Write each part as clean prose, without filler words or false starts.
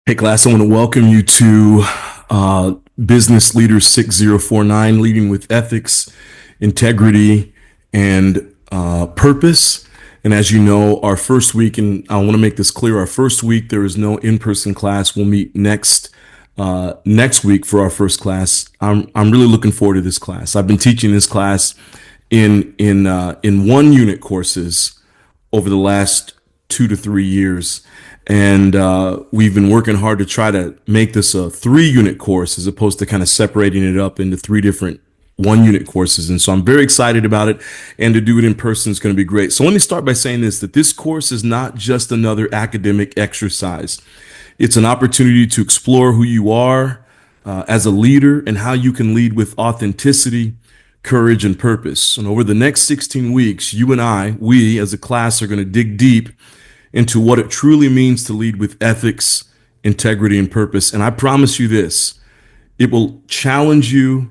Hey, class, I want to welcome you to Business Leader 6049, Leading with Ethics, Integrity, and Purpose. And as you know, our first week, and I want to make this clear, our first week, there is no in-person class. We'll meet next week for our first class. I'm really looking forward to this class. I've been teaching this class in one unit courses over the last 2 to 3 years. And we've been working hard to try to make this a 3 unit course as opposed to kind of separating it up into 3 different 1 unit courses. And so I'm very excited about it. And to do it in person is going to be great. So let me start by saying this, that this course is not just another academic exercise. It's an opportunity to explore who you are as a leader and how you can lead with authenticity, courage, and purpose. And over the next 16 weeks, you and we as a class are going to dig deep into what it truly means to lead with ethics, integrity, and purpose. And I promise you this, it will challenge you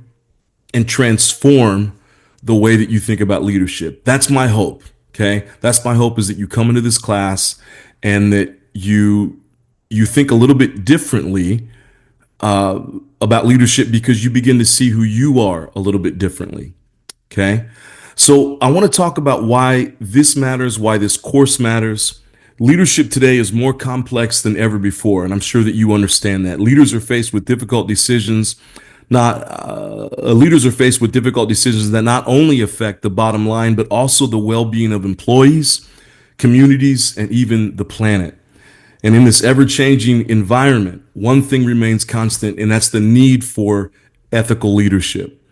and transform the way that you think about leadership. That's my hope. Okay. That's my hope, is that you come into this class and that you think a little bit differently about leadership, because you begin to see who you are a little bit differently. Okay. So I want to talk about why this matters, why this course matters. Leadership today is more complex than ever before, and I'm sure that you understand that. Leaders are faced with difficult decisions. Leaders are faced with difficult decisions that not only affect the bottom line, but also the well-being of employees, communities, and even the planet. And in this ever-changing environment, one thing remains constant, and that's the need for ethical leadership.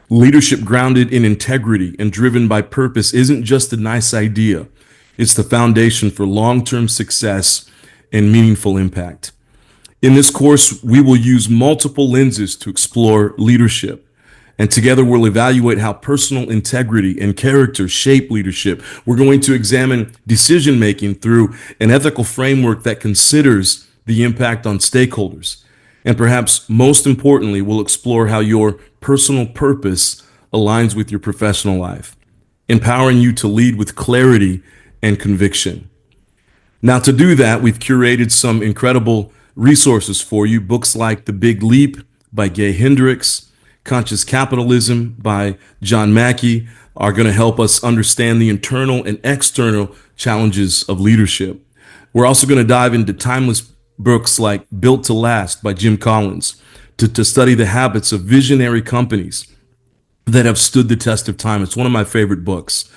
Leadership grounded in integrity and driven by purpose isn't just a nice idea. It's the foundation for long-term success and meaningful impact. In this course, we will use multiple lenses to explore leadership. And together we'll evaluate how personal integrity and character shape leadership. We're going to examine decision-making through an ethical framework that considers the impact on stakeholders. And perhaps most importantly, we'll explore how your personal purpose aligns with your professional life, empowering you to lead with clarity and conviction. Now, to do that, we've curated some incredible resources for you. Books like The Big Leap by Gay Hendricks, Conscious Capitalism by John Mackey are going to help us understand the internal and external challenges of leadership. We're also going to dive into timeless books like Built to Last by Jim Collins to study the habits of visionary companies that have stood the test of time. It's one of my favorite books.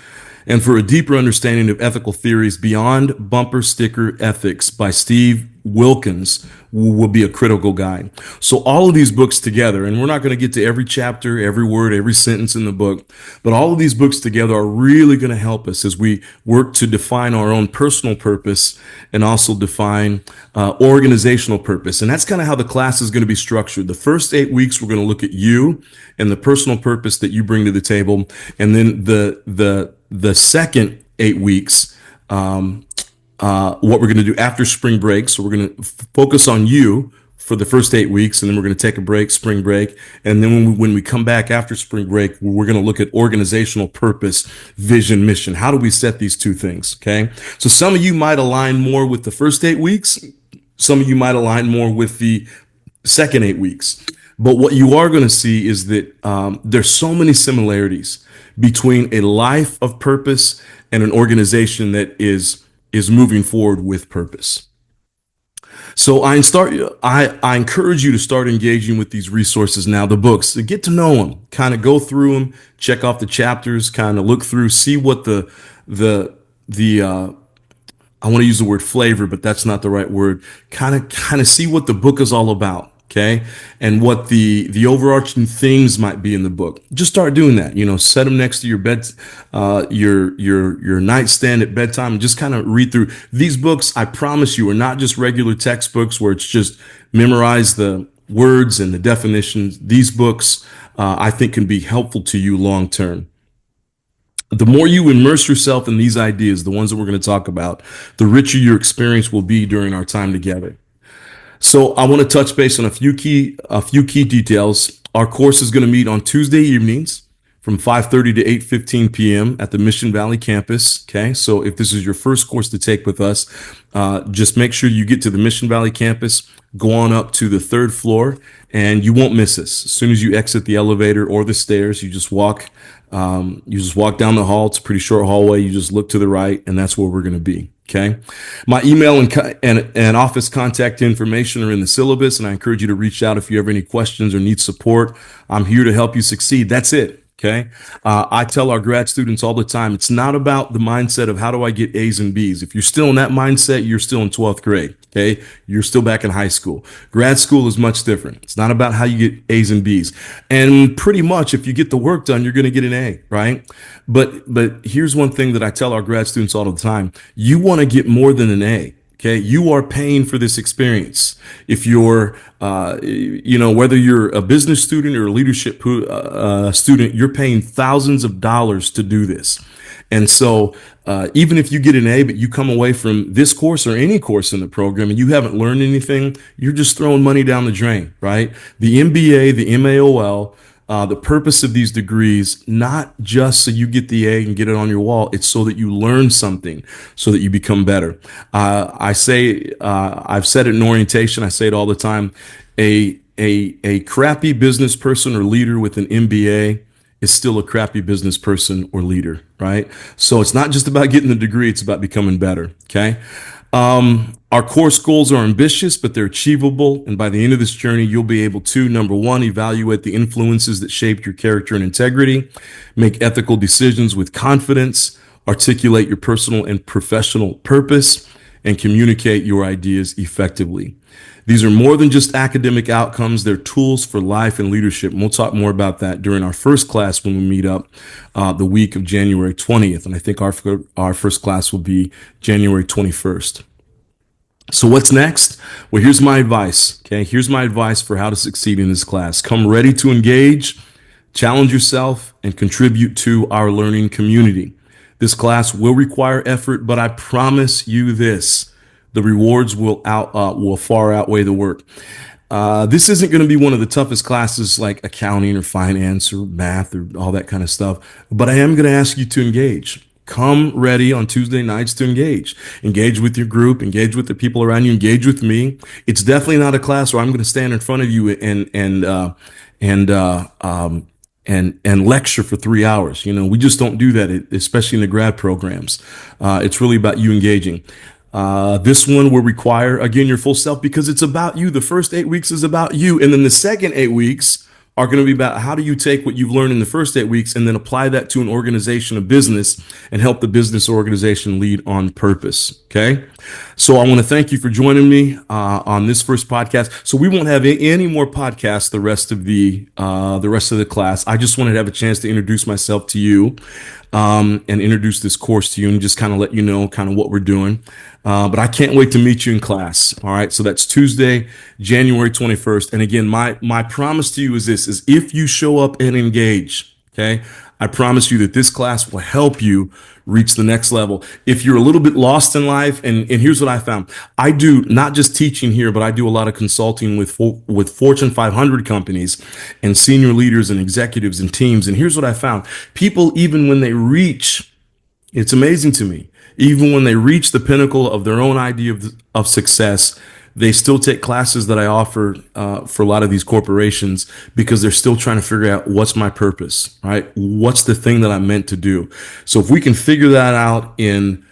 And for a deeper understanding of ethical theories, Beyond Bumper Sticker Ethics by Steve Wilkins will be a critical guide. So all of these books together, and we're not going to get to every chapter, every word, every sentence in the book, but all of these books together are really going to help us as we work to define our own personal purpose and also define organizational purpose. And that's kind of how the class is going to be structured. The first 8 weeks, we're going to look at you and the personal purpose that you bring to the table. And then the second 8 weeks, what we're going to do after spring break. So we're going to focus on you for the first 8 weeks, and then we're going to take a break, spring break. And then when we come back after spring break, we're going to look at organizational purpose, vision, mission. How do we set these two things? Okay. So some of you might align more with the first 8 weeks. Some of you might align more with the second 8 weeks. But what you are going to see is that there's so many similarities between a life of purpose and an organization that is moving forward with purpose. So I encourage you to start engaging with these resources now, the books, to get to know them, kind of go through them, check off the chapters, kind of look through, see what the I want to use the word flavor, but that's not the right word. Kind of see what the book is all about. Okay. And what the overarching themes might be in the book. Just start doing that. Set them next to your bed, your nightstand at bedtime, and just kind of read through these books. I promise you are not just regular textbooks where it's just memorize the words and the definitions. These books, I think, can be helpful to you long term. The more you immerse yourself in these ideas, the ones that we're going to talk about, the richer your experience will be during our time together. So I want to touch base on a few key details. Our course is going to meet on Tuesday evenings from 5:30 to 8:15 p.m. at the Mission Valley campus. Okay, so if this is your first course to take with us, just make sure you get to the Mission Valley campus, go on up to the third floor, and you won't miss us. As soon as you exit the elevator or the stairs, you just walk down the hall. It's a pretty short hallway. You just look to the right, and that's where we're going to be. Okay. My email and office contact information are in the syllabus, and I encourage you to reach out if you have any questions or need support. I'm here to help you succeed. That's it. Okay. I tell our grad students all the time, it's not about the mindset of how do I get A's and B's. If you're still in that mindset, you're still in 12th grade. Okay. You're still back in high school. Grad school is much different. It's not about how you get A's and B's. And pretty much if you get the work done, you're going to get an A, right? But here's one thing that I tell our grad students all the time. You want to get more than an A. Okay, you are paying for this experience. If you're, whether you're a business student or a leadership student, you're paying thousands of dollars to do this. And so, even if you get an A, but you come away from this course or any course in the program and you haven't learned anything, you're just throwing money down the drain, right? The MBA, the MAOL, the purpose of these degrees, not just so you get the A and get it on your wall, it's so that you learn something, so that you become better. I've said it in orientation, I say it all the time, a crappy business person or leader with an MBA is still a crappy business person or leader, right? So it's not just about getting the degree, it's about becoming better, okay? Our course goals are ambitious, but they're achievable. And by the end of this journey, you'll be able to, number one, evaluate the influences that shaped your character and integrity, make ethical decisions with confidence, articulate your personal and professional purpose, and communicate your ideas effectively. These are more than just academic outcomes. They're tools for life and leadership. And we'll talk more about that during our first class when we meet up the week of January 20th. And I think our first class will be January 21st. So what's next? Well, here's my advice. Okay. Here's my advice for how to succeed in this class. Come ready to engage, challenge yourself, and contribute to our learning community. This class will require effort, but I promise you this, the rewards will far outweigh the work. This isn't going to be one of the toughest classes like accounting or finance or math or all that kind of stuff, but I am going to ask you to engage. Come ready on Tuesday nights to engage. Engage with your group, engage with the people around you, engage with me. It's definitely not a class where I'm going to stand in front of you and lecture for 3 hours. We just don't do that, especially in the grad programs. It's really about you engaging. This one will require, again, your full self because it's about you. The first 8 weeks is about you. And then the second 8 weeks are going to be about how do you take what you've learned in the first 8 weeks and then apply that to an organization, a business, and help the business organization lead on purpose. Okay. So I want to thank you for joining me on this first podcast. So we won't have any more podcasts the rest of the class. I just wanted to have a chance to introduce myself to you and introduce this course to you and just kind of let you know kind of what we're doing. But I can't wait to meet you in class. All right. So that's Tuesday, January 21st. And again, my promise to you is this, is if you show up and engage, okay, I promise you that this class will help you reach the next level. If you're a little bit lost in life, and here's what I found. I do not just teaching here, but I do a lot of consulting with Fortune 500 companies and senior leaders and executives and teams. And here's what I found. People, even when they reach, it's amazing to me, even when they reach the pinnacle of their own idea of success, they still take classes that I offer for a lot of these corporations because they're still trying to figure out what's my purpose, right? What's the thing that I'm meant to do? So if we can figure that out in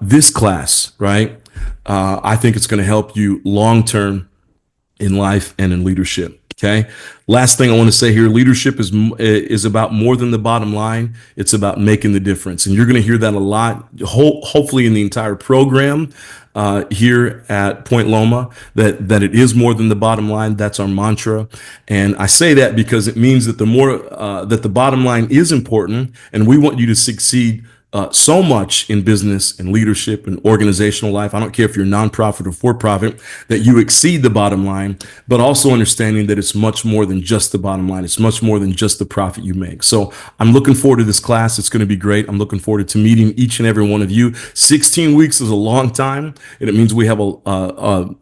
this class, right, I think it's going to help you long-term in life and in leadership. Okay. Last thing I want to say here, leadership is about more than the bottom line. It's about making the difference. And you're going to hear that a lot, hopefully in the entire program here at Point Loma, that it is more than the bottom line. That's our mantra. And I say that because it means that the more that the bottom line is important, and we want you to succeed so much in business and leadership and organizational life. I don't care if you're nonprofit or for-profit, that you exceed the bottom line, but also understanding that it's much more than just the bottom line. It's much more than just the profit you make. So I'm looking forward to this class. It's going to be great. I'm looking forward to meeting each and every one of you. 16 weeks is a long time, and it means we have a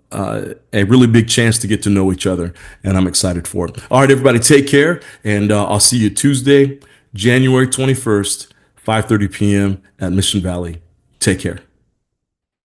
really big chance to get to know each other, and I'm excited for it. All right, everybody, take care, and I'll see you Tuesday, January 21st, 5:30 p.m. at Mission Valley. Take care.